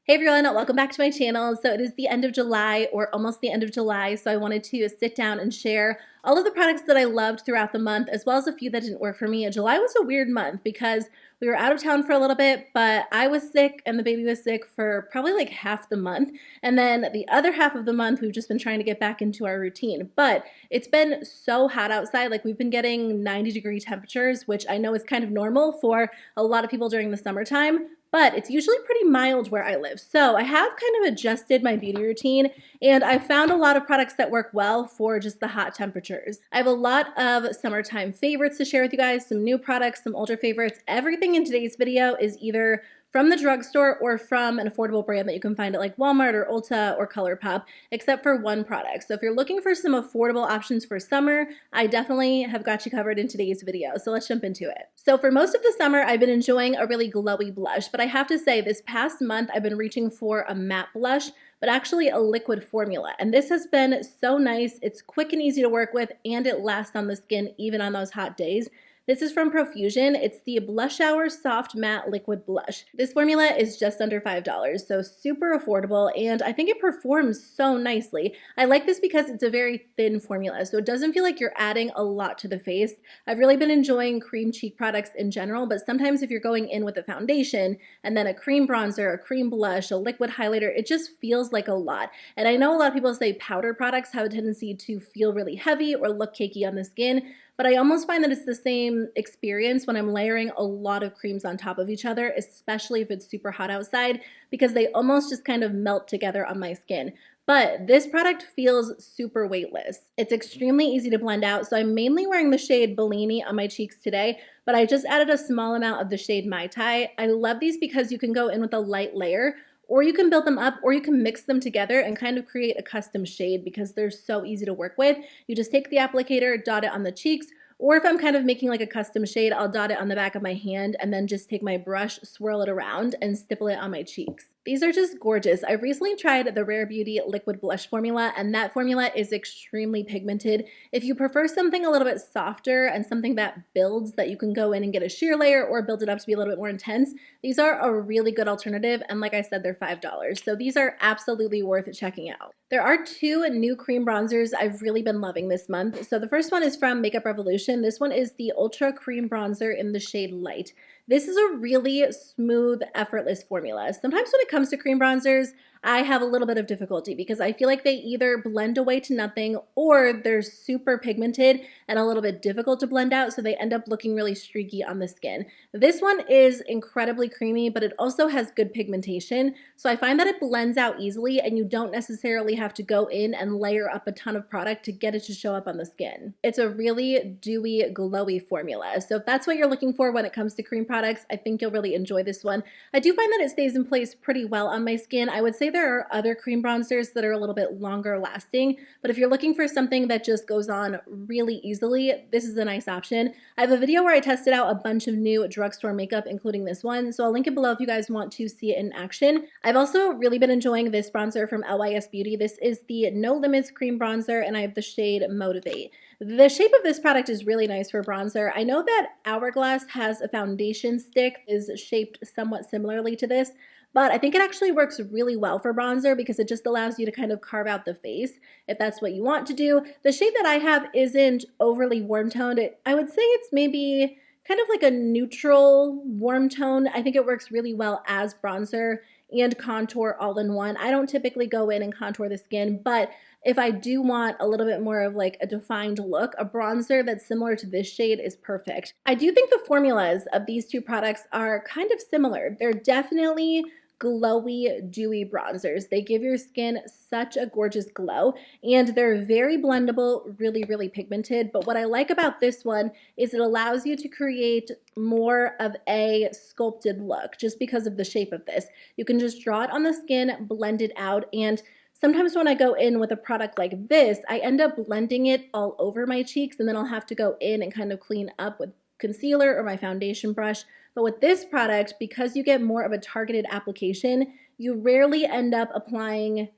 Hey everyone, welcome back to my channel. So it is the end of July, or almost the end of July, so I wanted to sit down and share all of the products that I loved throughout the month, as well as a few that didn't work for me. July was a weird month because we were out of town for a little bit, but I was sick and the baby was sick for probably like half the month. And then the other half of the month, we've just been trying to get back into our routine. But it's been so hot outside, like we've been getting 90-degree temperatures, which I know is kind of normal for a lot of people during the summertime, but it's usually pretty mild where I live. So I have kind of adjusted my beauty routine, and I found a lot of products that work well for just the hot temperatures. I have a lot of summertime favorites to share with you guys, some new products, some older favorites. Everything in today's video is either from the drugstore or from an affordable brand that you can find at like Walmart or Ulta or ColourPop, except for one product. So if you're looking for some affordable options for summer, I definitely have got you covered in today's video. So let's jump into it. So for most of the summer, I've been enjoying a really glowy blush, but I have to say this past month, I've been reaching for a matte blush, but actually a liquid formula. And this has been so nice. It's quick and easy to work with, and it lasts on the skin even on those hot days. This is from Profusion. It's the Blush Hour Soft Matte Liquid Blush. This formula is just under $5, so super affordable, and I think it performs so nicely. I like this because it's a very thin formula, so it doesn't feel like you're adding a lot to the face. I've really been enjoying cream cheek products in general, but sometimes if you're going in with a foundation and then a cream bronzer, a cream blush, a liquid highlighter, it just feels like a lot. And I know a lot of people say powder products have a tendency to feel really heavy or look cakey on the skin, but I almost find that it's the same experience when I'm layering a lot of creams on top of each other, especially if it's super hot outside, because they almost just kind of melt together on my skin. But this product feels super weightless. It's extremely easy to blend out, so I'm mainly wearing the shade Bellini on my cheeks today, but I just added a small amount of the shade Mai Tai. I love these because you can go in with a light layer, or you can build them up, or you can mix them together and kind of create a custom shade because they're so easy to work with. You just take the applicator, dot it on the cheeks, or if I'm kind of making like a custom shade, I'll dot it on the back of my hand and then just take my brush, swirl it around, and stipple it on my cheeks. These are just gorgeous. I recently tried the Rare Beauty Liquid Blush formula, and that formula is extremely pigmented. If you prefer something a little bit softer and something that builds, that you can go in and get a sheer layer or build it up to be a little bit more intense, these are a really good alternative, and like I said, they're $5. So these are absolutely worth checking out. There are two new cream bronzers I've really been loving this month. So the first one is from Makeup Revolution. This one is the Ultra Cream Bronzer in the shade Light. This is a really smooth, effortless formula. Sometimes when it comes to cream bronzers, I have a little bit of difficulty because I feel like they either blend away to nothing or they're super pigmented and a little bit difficult to blend out, so they end up looking really streaky on the skin. This one is incredibly creamy, but it also has good pigmentation, so I find that it blends out easily and you don't necessarily have to go in and layer up a ton of product to get it to show up on the skin. It's a really dewy, glowy formula, so if that's what you're looking for when it comes to cream products, I think you'll really enjoy this one. I do find that it stays in place pretty well on my skin. I would say there are other cream bronzers that are a little bit longer lasting, but if you're looking for something that just goes on really easily, this is a nice option. I have a video where I tested out a bunch of new drugstore makeup, including this one, so I'll link it below if you guys want to see it in action. I've also really been enjoying this bronzer from LYS Beauty. This is the No Limits Cream Bronzer, and I have the shade Motivate. The shape of this product is really nice for bronzer. I know that Hourglass has a foundation stick is shaped somewhat similarly to this, but I think it actually works really well for bronzer because it just allows you to kind of carve out the face if that's what you want to do. The shade that I have isn't overly warm toned. I would say it's maybe kind of like a neutral warm tone. I think it works really well as bronzer and contour all in one. I don't typically go in and contour the skin, but if I do want a little bit more of like a defined look, a bronzer that's similar to this shade is perfect. I do think the formulas of these two products are kind of similar. They're definitely glowy, dewy bronzers. They give your skin such a gorgeous glow, and they're very blendable, really, really pigmented. But what I like about this one is it allows you to create more of a sculpted look just because of the shape of this. You can just draw it on the skin, blend it out, and sometimes when I go in with a product like this, I end up blending it all over my cheeks, and then I'll have to go in and kind of clean up with concealer or my foundation brush. But with this product, because you get more of a targeted application, you rarely end up applying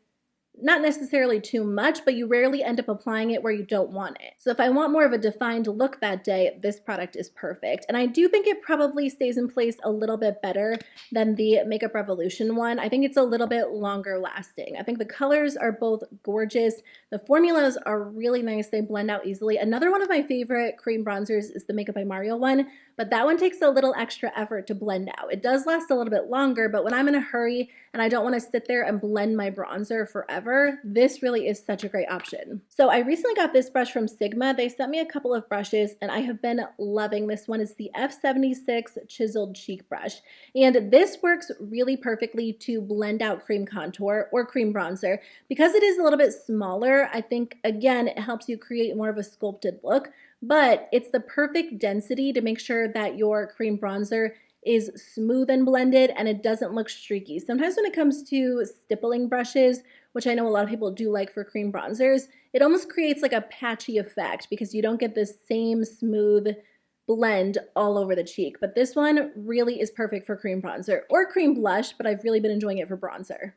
not necessarily too much, but you rarely end up applying it where you don't want it. So if I want more of a defined look that day, this product is perfect. And I do think it probably stays in place a little bit better than the Makeup Revolution one. I think it's a little bit longer lasting. I think the colors are both gorgeous. The formulas are really nice. They blend out easily. Another one of my favorite cream bronzers is the Makeup by Mario one, but that one takes a little extra effort to blend out. It does last a little bit longer, but when I'm in a hurry and I don't want to sit there and blend my bronzer forever, this really is such a great option. So I recently got this brush from Sigma. They sent me a couple of brushes and I have been loving this one. It's the F76 Chiseled Cheek Brush. And this works really perfectly to blend out cream contour or cream bronzer. Because it is a little bit smaller, I think, again, it helps you create more of a sculpted look, but it's the perfect density to make sure that your cream bronzer is smooth and blended and it doesn't look streaky. Sometimes when it comes to stippling brushes, which I know a lot of people do like for cream bronzers, it almost creates like a patchy effect because you don't get the same smooth blend all over the cheek. But this one really is perfect for cream bronzer or cream blush, but I've really been enjoying it for bronzer.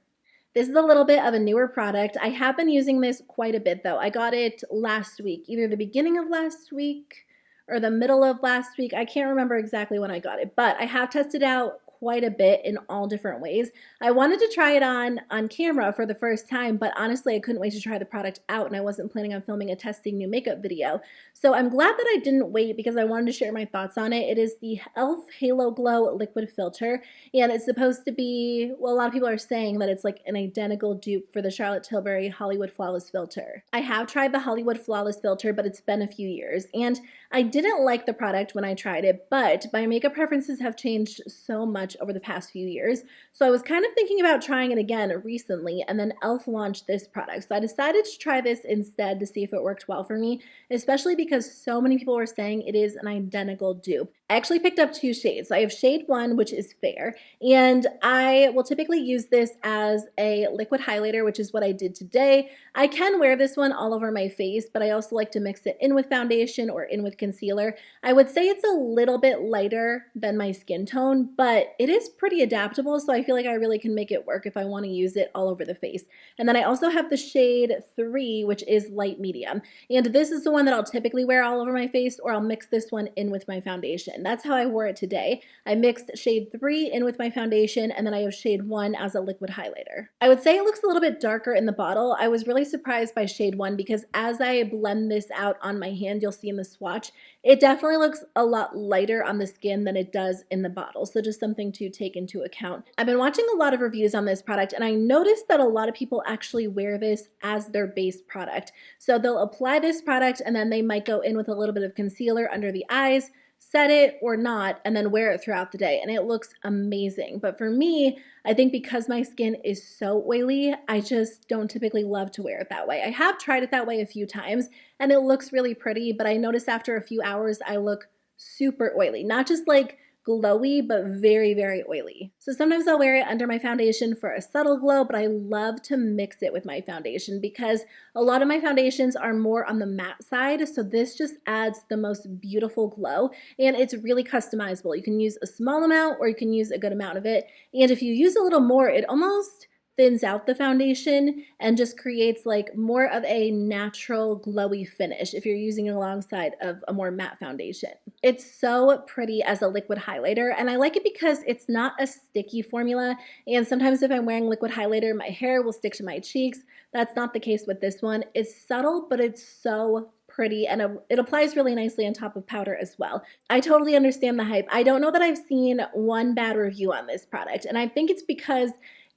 This is a little bit of a newer product. I have been using this quite a bit though. I got it last week, either the beginning of last week or the middle of last week. I can't remember exactly when I got it, but I have tested out quite a bit in all different ways. I wanted to try it on camera for the first time, but honestly, I couldn't wait to try the product out and I wasn't planning on filming a testing new makeup video. So I'm glad that I didn't wait because I wanted to share my thoughts on it. It is the e.l.f. Halo Glow Liquid Filter, and it's supposed to be, well, a lot of people are saying that it's like an identical dupe for the Charlotte Tilbury Hollywood Flawless Filter. I have tried the Hollywood Flawless Filter, but it's been a few years, and I didn't like the product when I tried it, but my makeup preferences have changed so much over the past few years. So I was kind of thinking about trying it again recently, and then e.l.f. launched this product. So I decided to try this instead to see if it worked well for me, especially because so many people were saying it is an identical dupe. I actually picked up two shades. So I have shade 1, which is fair, and I will typically use this as a liquid highlighter, which is what I did today. I can wear this one all over my face, but I also like to mix it in with foundation or in with concealer. I would say it's a little bit lighter than my skin tone, but it is pretty adaptable, so I feel like I really can make it work if I want to use it all over the face. And then I also have the shade 3, which is light medium, and this is the one that I'll typically wear all over my face, or I'll mix this one in with my foundation. That's how I wore it today. I mixed shade 3 in with my foundation, and then I have shade 1 as a liquid highlighter. I would say it looks a little bit darker in the bottle. I was really surprised by shade 1 because as I blend this out on my hand, you'll see in the swatch, it definitely looks a lot lighter on the skin than it does in the bottle. So just something to take into account. I've been watching a lot of reviews on this product, and I noticed that a lot of people actually wear this as their base product. So they'll apply this product and then they might go in with a little bit of concealer under the eyes, set it or not, and then wear it throughout the day, and it looks amazing. But for me, I think because my skin is so oily, I just don't typically love to wear it that way. I have tried it that way a few times, and it looks really pretty, but I notice after a few hours, I look super oily. Not just like glowy, but very, very oily. So sometimes I'll wear it under my foundation for a subtle glow, but I love to mix it with my foundation because a lot of my foundations are more on the matte side, so this just adds the most beautiful glow, and it's really customizable. You can use a small amount or you can use a good amount of it, and if you use a little more, it almost thins out the foundation and just creates like more of a natural glowy finish if you're using it alongside of a more matte foundation. It's so pretty as a liquid highlighter, and I like it because it's not a sticky formula, and sometimes if I'm wearing liquid highlighter, my hair will stick to my cheeks. That's not the case with this one. It's subtle, but it's so pretty, and it applies really nicely on top of powder as well. I totally understand the hype. I don't know that I've seen one bad review on this product, and I think it's because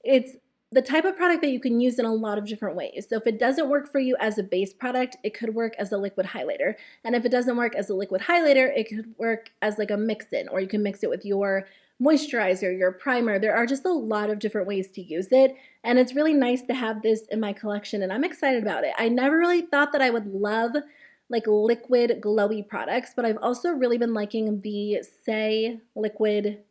it's the type of product that you can use in a lot of different ways. So if it doesn't work for you as a base product, it could work as a liquid highlighter. And if it doesn't work as a liquid highlighter, it could work as like a mix-in, or you can mix it with your moisturizer, your primer. There are just a lot of different ways to use it, and it's really nice to have this in my collection, and I'm excited about it. I never really thought that I would love like liquid glowy products, but I've also really been liking the Say liquid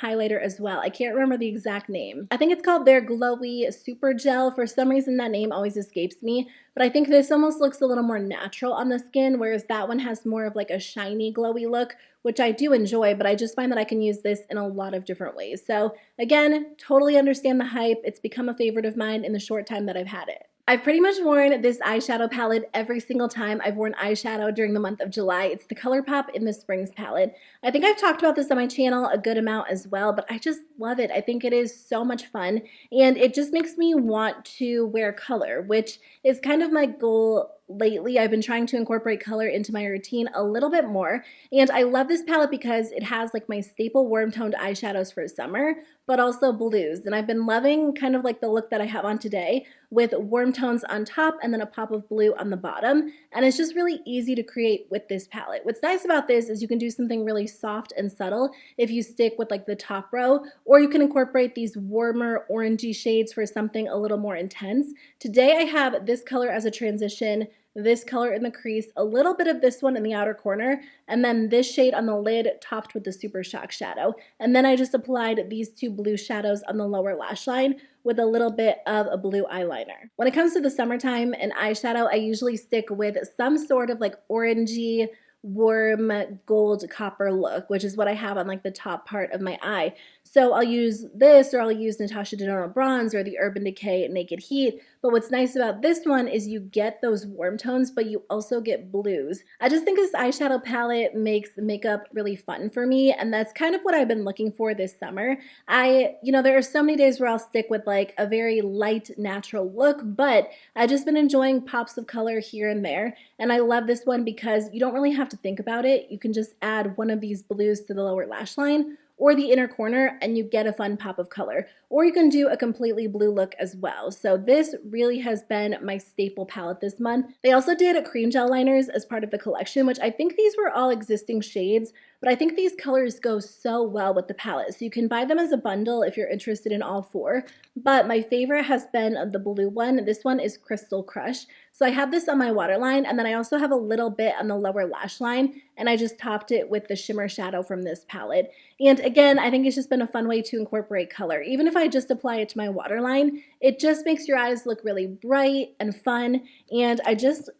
highlighter as well. I can't remember the exact name. I think it's called their Glowy Super Gel. For some reason, that name always escapes me, but I think this almost looks a little more natural on the skin, whereas that one has more of like a shiny, glowy look, which I do enjoy, but I just find that I can use this in a lot of different ways. So again, totally understand the hype. It's become a favorite of mine in the short time that I've had it. I've pretty much worn this eyeshadow palette every single time I've worn eyeshadow during the month of July. It's the ColourPop in the Springs palette. I think I've talked about this on my channel a good amount as well, but I just love it. I think it is so much fun, and it just makes me want to wear color, which is kind of my goal lately. I've been trying to incorporate color into my routine a little bit more, and I love this palette because it has like my staple warm toned eyeshadows for summer, but also blues, and I've been loving kind of like the look that I have on today with warm tones on top and then a pop of blue on the bottom, and it's just really easy to create with this palette. What's nice about this is you can do something really soft and subtle if you stick with like the top row, or you can incorporate these warmer orangey shades for something a little more intense. Today I have this color as a transition, this color in the crease, a little bit of this one in the outer corner, and then this shade on the lid topped with the Super Shock shadow. And then I just applied these two blue shadows on the lower lash line with a little bit of a blue eyeliner. When it comes to the summertime and eyeshadow, I usually stick with some sort of like orangey, warm gold copper look, which is what I have on like the top part of my eye. So I'll use this, or I'll use Natasha Denona Bronze or the Urban Decay Naked Heat. But what's nice about this one is you get those warm tones, but you also get blues. I just think this eyeshadow palette makes makeup really fun for me, and that's kind of what I've been looking for this summer. There are so many days where I'll stick with like a very light, natural look, but I've just been enjoying pops of color here and there, and I love this one because you don't really have to think about it. You can just add one of these blues to the lower lash line or the inner corner, and you get a fun pop of color. Or you can do a completely blue look as well. So this really has been my staple palette this month. They also did cream gel liners as part of the collection, which I think these were all existing shades, but I think these colors go so well with the palette. So you can buy them as a bundle if you're interested in all four. But my favorite has been the blue one. This one is Crystal Crush. So I have this on my waterline, and then I also have a little bit on the lower lash line, and I just topped it with the shimmer shadow from this palette. And again, I think it's just been a fun way to incorporate color. Even if I just apply it to my waterline, it just makes your eyes look really bright and fun, and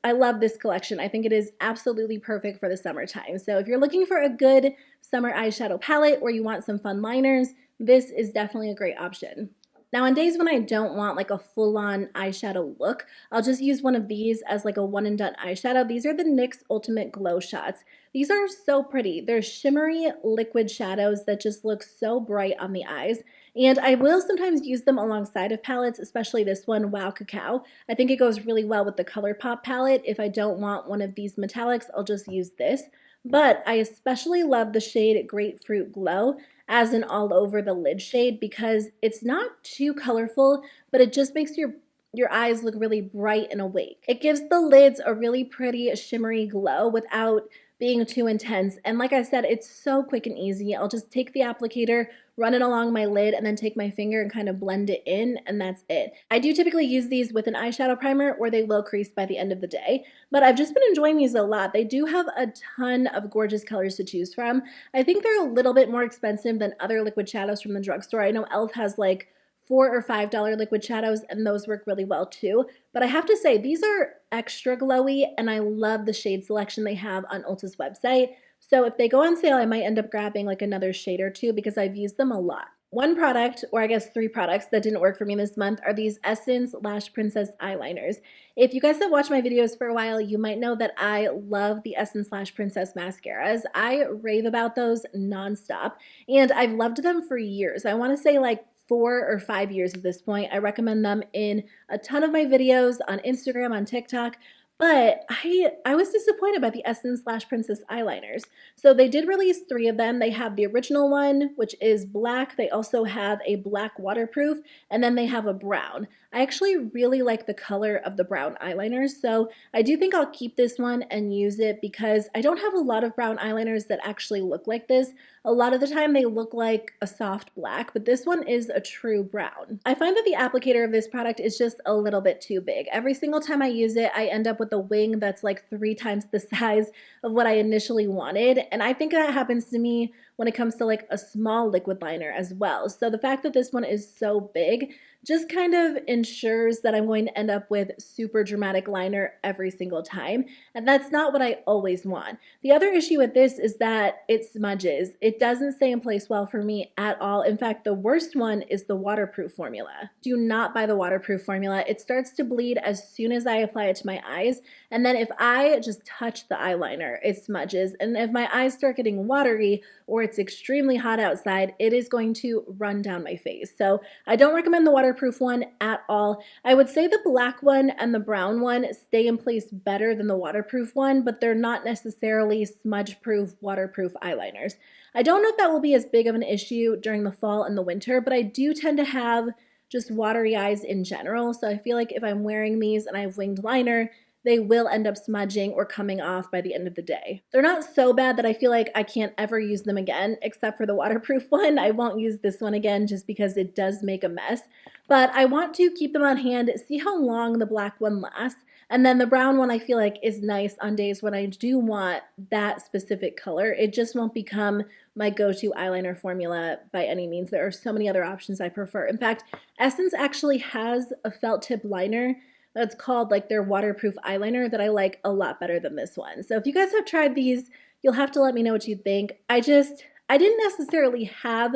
I love this collection. I think it is absolutely perfect for the summertime. So if you're looking for a good summer eyeshadow palette or you want some fun liners, this is definitely a great option. Now on days when I don't want like a full-on eyeshadow look, I'll just use one of these as like a one and done eyeshadow. These are the NYX Ultimate Glow Shots. These are so pretty. They're shimmery liquid shadows that just look so bright on the eyes. And I will sometimes use them alongside of palettes, especially this one, Wow Cacao. I think it goes really well with the ColourPop palette. If I don't want one of these metallics, I'll just use this. But I especially love the shade Grapefruit Glow as an all over the lid shade because it's not too colorful, but it just makes your eyes look really bright and awake. It gives the lids a really pretty shimmery glow without being too intense. And like I said, it's so quick and easy. I'll just take the applicator, run it along my lid, and then take my finger and kind of blend it in, and that's it. I do typically use these with an eyeshadow primer, or they will crease by the end of the day, but I've just been enjoying these a lot. They do have a ton of gorgeous colors to choose from. I think they're a little bit more expensive than other liquid shadows from the drugstore. I know e.l.f. has like $4 or $5 liquid shadows, and those work really well too. But I have to say, these are extra glowy, and I love the shade selection they have on Ulta's website. So if they go on sale, I might end up grabbing like another shade or two because I've used them a lot. One product, or I guess 3 products that didn't work for me this month are these Essence Lash Princess Eyeliners. If you guys have watched my videos for a while, you might know that I love the Essence Lash Princess mascaras. I rave about those nonstop, and I've loved them for years. I want to say like 4 or 5 years at this point. I recommend them in a ton of my videos on Instagram, on TikTok. But I was disappointed by the Essence Lash Princess eyeliners. So they did release 3 of them. They have the original one, which is black. They also have a black waterproof, and then they have a brown. I actually really like the color of the brown eyeliners, so I do think I'll keep this one and use it because I don't have a lot of brown eyeliners that actually look like this. A lot of the time they look like a soft black, but this one is a true brown. I find that the applicator of this product is just a little bit too big. Every single time I use it, I end up with a wing that's like 3 times the size of what I initially wanted, and I think that happens to me when it comes to like a small liquid liner as well. So the fact that this one is so big just kind of ensures that I'm going to end up with super dramatic liner every single time. And that's not what I always want. The other issue with this is that it smudges. It doesn't stay in place well for me at all. In fact, the worst one is the waterproof formula. Do not buy the waterproof formula. It starts to bleed as soon as I apply it to my eyes. And then if I just touch the eyeliner, it smudges. And if my eyes start getting watery or it's extremely hot outside, it is going to run down my face. So I don't recommend the waterproof one at all. I would say the black one and the brown one stay in place better than the waterproof one, but they're not necessarily smudge-proof, waterproof eyeliners. I don't know if that will be as big of an issue during the fall and the winter, but I do tend to have just watery eyes in general. So I feel like if I'm wearing these and I have winged liner, they will end up smudging or coming off by the end of the day. They're not so bad that I feel like I can't ever use them again, except for the waterproof one. I won't use this one again just because it does make a mess. But I want to keep them on hand, see how long the black one lasts. And then the brown one I feel like is nice on days when I do want that specific color. It just won't become my go-to eyeliner formula by any means. There are so many other options I prefer. In fact, Essence actually has a felt tip liner that's called like their waterproof eyeliner that I like a lot better than this one. So if you guys have tried these, you'll have to let me know what you think. I didn't necessarily have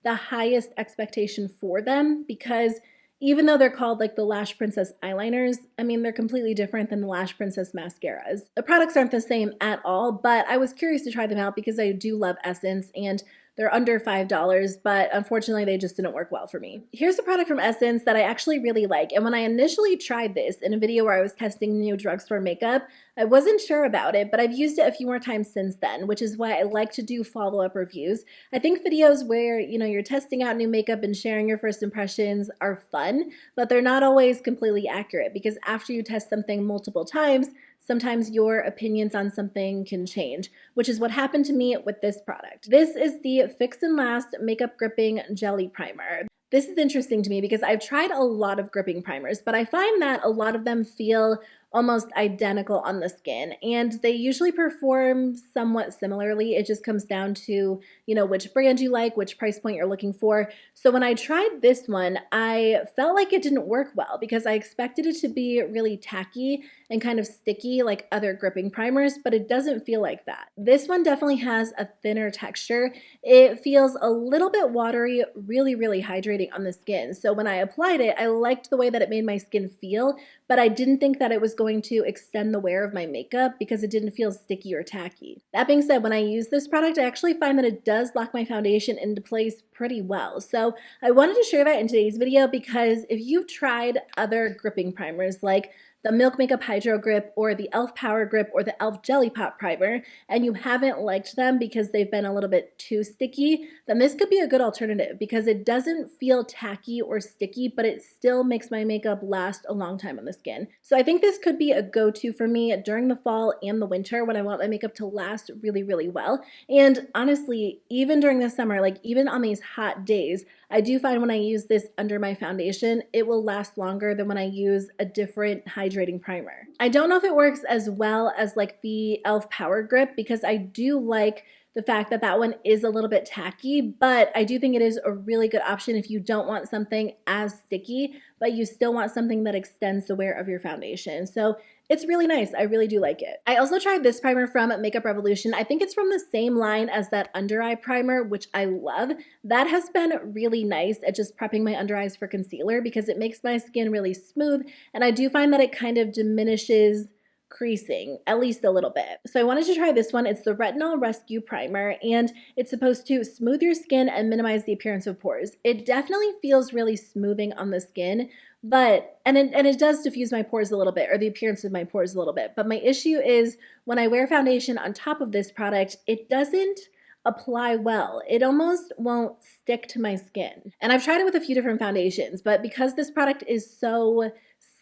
the highest expectation for them because even though they're called like the Lash Princess Eyeliners, I mean, they're completely different than the Lash Princess Mascaras. The products aren't the same at all, but I was curious to try them out because I do love Essence and they're under $5, but unfortunately they just didn't work well for me. Here's a product from Essence that I actually really like. And when I initially tried this in a video where I was testing new drugstore makeup, I wasn't sure about it, but I've used it a few more times since then, which is why I like to do follow-up reviews. I think videos where, you're testing out new makeup and sharing your first impressions are fun, but they're not always completely accurate because after you test something multiple times, sometimes your opinions on something can change, which is what happened to me with this product. This is the Fix and Last Makeup Gripping Jelly Primer. This is interesting to me because I've tried a lot of gripping primers, but I find that a lot of them feel almost identical on the skin, and they usually perform somewhat similarly. It just comes down to, which brand you like, which price point you're looking for. So when I tried this one, I felt like it didn't work well because I expected it to be really tacky and kind of sticky like other gripping primers, but it doesn't feel like that. This one definitely has a thinner texture. It feels a little bit watery, really, really hydrating on the skin. So when I applied it, I liked the way that it made my skin feel, but I didn't think that it was going to extend the wear of my makeup because it didn't feel sticky or tacky. That being said, when I use this product, I actually find that it does lock my foundation into place pretty well. So I wanted to share that in today's video because if you've tried other gripping primers like the Milk Makeup Hydro Grip or the e.l.f. Power Grip or the e.l.f. Jelly Pop Primer and you haven't liked them because they've been a little bit too sticky, then this could be a good alternative because it doesn't feel tacky or sticky, but it still makes my makeup last a long time on the skin. So I think this could be a go-to for me during the fall and the winter when I want my makeup to last really, really well. And honestly, even during the summer, like even on these hot days, I do find when I use this under my foundation, it will last longer than when I use a different hydrating primer. I don't know if it works as well as like the e.l.f. Power Grip because I do like the fact that that one is a little bit tacky, but I do think it is a really good option if you don't want something as sticky, but you still want something that extends the wear of your foundation. So it's really nice. I really do like it. I also tried this primer from Makeup Revolution. I think it's from the same line as that under eye primer, which I love. That has been really nice at just prepping my under eyes for concealer because it makes my skin really smooth, and I do find that it kind of diminishes creasing, at least a little bit. So I wanted to try this one. It's the Retinol Rescue Primer, and it's supposed to smooth your skin and minimize the appearance of pores. It definitely feels really smoothing on the skin, but, and it does diffuse my pores a little bit, or the appearance of my pores a little bit. But my issue is when I wear foundation on top of this product, it doesn't apply well. It almost won't stick to my skin. And I've tried it with a few different foundations, but because this product is so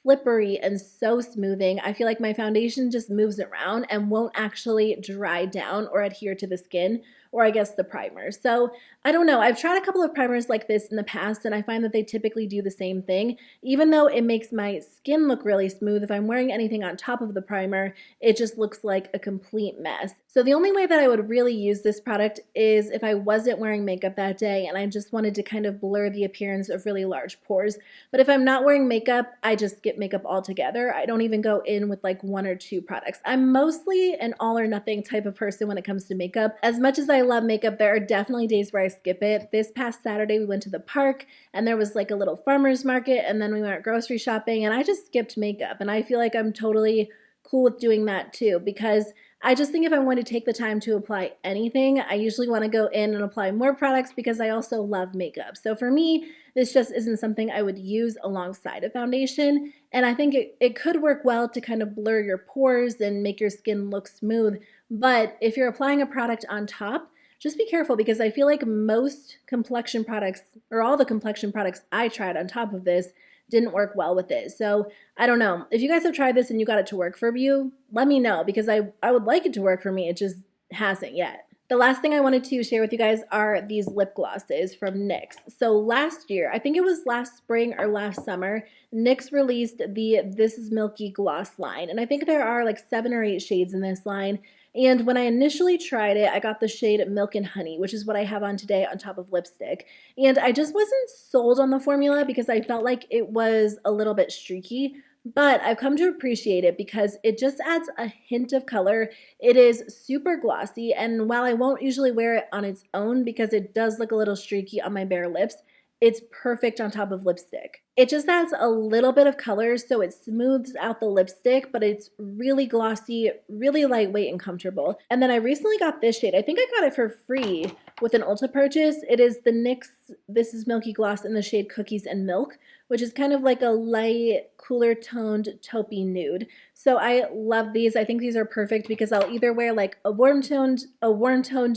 slippery and so smoothing, I feel like my foundation just moves around and won't actually dry down or adhere to the skin. or I guess the primer. So I don't know. I've tried a couple of primers like this in the past, and I find that they typically do the same thing. Even though it makes my skin look really smooth, if I'm wearing anything on top of the primer, it just looks like a complete mess. So the only way that I would really use this product is if I wasn't wearing makeup that day and I just wanted to kind of blur the appearance of really large pores. But if I'm not wearing makeup, I just skip makeup altogether. I don't even go in with like 1 or 2 products. I'm mostly an all or nothing type of person when it comes to makeup. As much as I love makeup, there are definitely days where I skip it. This past Saturday, we went to the park and there was like a little farmer's market, and then we went grocery shopping, and I just skipped makeup. And I feel like I'm totally cool with doing that too, because I just think if I want to take the time to apply anything, I usually want to go in and apply more products because I also love makeup. So for me, this just isn't something I would use alongside a foundation. And I think it could work well to kind of blur your pores and make your skin look smooth. But if you're applying a product on top, just be careful, because I feel like most complexion products, or all the complexion products I tried on top of this, didn't work well with it. So I don't know. If you guys have tried this and you got it to work for you, let me know, because I would like it to work for me. It just hasn't yet. The last thing I wanted to share with you guys are these lip glosses from NYX. So last year, I think it was last spring or last summer, NYX released the This Is Milky gloss line. And I think there are like 7 or 8 shades in this line. And when I initially tried it, I got the shade Milk and Honey, which is what I have on today on top of lipstick. And I just wasn't sold on the formula because I felt like it was a little bit streaky. But I've come to appreciate it because it just adds a hint of color. It is super glossy, and while I won't usually wear it on its own because it does look a little streaky on my bare lips, it's perfect on top of lipstick. It just adds a little bit of color, so it smooths out the lipstick, but it's really glossy, really lightweight and comfortable. And then I recently got this shade. I think I got it for free with an Ulta purchase. It is the NYX This Is Milky gloss in the shade Cookies and Milk, which is kind of like a light, cooler toned taupey nude. So I love these. I think these are perfect because I'll either wear like a warm toned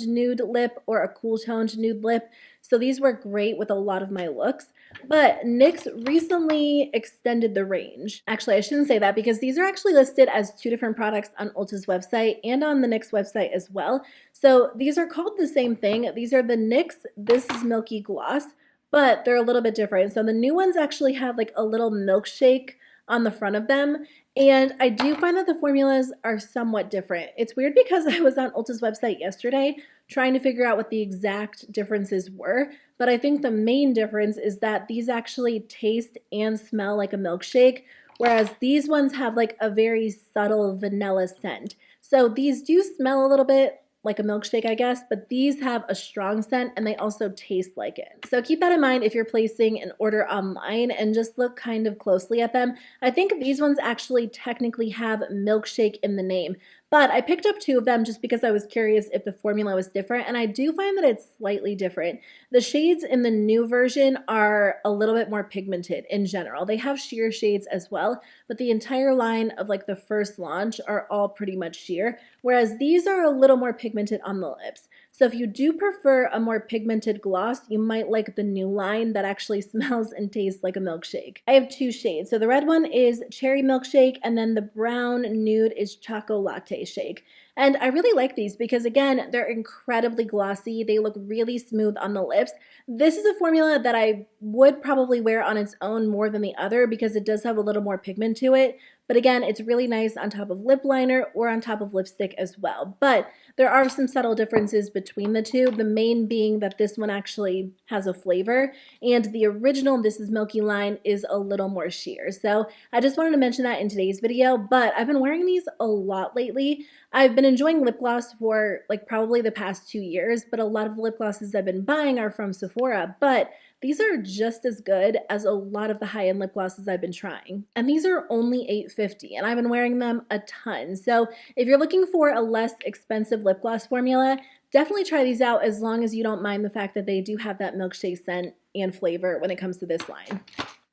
nude lip or a cool toned nude lip. So these work great with a lot of my looks. But NYX recently extended the range. Actually, I shouldn't say that because these are actually listed as 2 different products on Ulta's website and on the NYX website as well. So these are called the same thing. These are the NYX This Is Milky gloss, but they're a little bit different. So the new ones actually have like a little milkshake on the front of them. And I do find that the formulas are somewhat different. It's weird because I was on Ulta's website yesterday trying to figure out what the exact differences were, but I think the main difference is that these actually taste and smell like a milkshake, whereas these ones have like a very subtle vanilla scent. So these do smell a little bit like a milkshake, I guess, but these have a strong scent and they also taste like it. So keep that in mind if you're placing an order online, and just look kind of closely at them. I think these ones actually technically have milkshake in the name, but I picked up 2 of them just because I was curious if the formula was different, and I do find that it's slightly different. The shades in the new version are a little bit more pigmented in general. They have sheer shades as well, but the entire line of like the first launch are all pretty much sheer, whereas these are a little more pigmented on the lips. So if you do prefer a more pigmented gloss, you might like the new line that actually smells and tastes like a milkshake. I have 2 shades. So the red one is Cherry Milkshake, and then the brown nude is Choco Latte Shake. And I really like these because, again, they're incredibly glossy. They look really smooth on the lips. This is a formula that I would probably wear on its own more than the other because it does have a little more pigment to it. But again, it's really nice on top of lip liner or on top of lipstick as well. But there are some subtle differences between the two, the main being that this one actually has a flavor, and the original This Is Milky line is a little more sheer. So I just wanted to mention that in today's video, but I've been wearing these a lot lately. I've been enjoying lip gloss for like probably the past 2 years, but a lot of the lip glosses I've been buying are from Sephora, but these are just as good as a lot of the high-end lip glosses I've been trying. And these are only $8.50, and I've been wearing them a ton. So if you're looking for a less expensive lip gloss formula, definitely try these out as long as you don't mind the fact that they do have that milkshake scent and flavor when it comes to this line.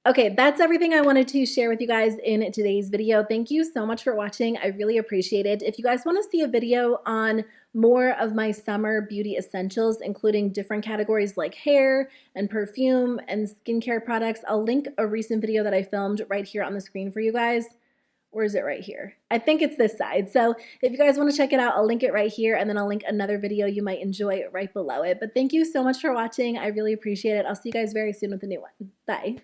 Okay, that's everything I wanted to share with you guys in today's video. Thank you so much for watching. I really appreciate it. If you guys want to see a video on more of my summer beauty essentials, including different categories like hair and perfume and skincare products, I'll link a recent video that I filmed right here on the screen for you guys. Or is it right here? I think it's this side. So if you guys want to check it out, I'll link it right here, and then I'll link another video you might enjoy right below it. But thank you so much for watching. I really appreciate it. I'll see you guys very soon with a new one. Bye.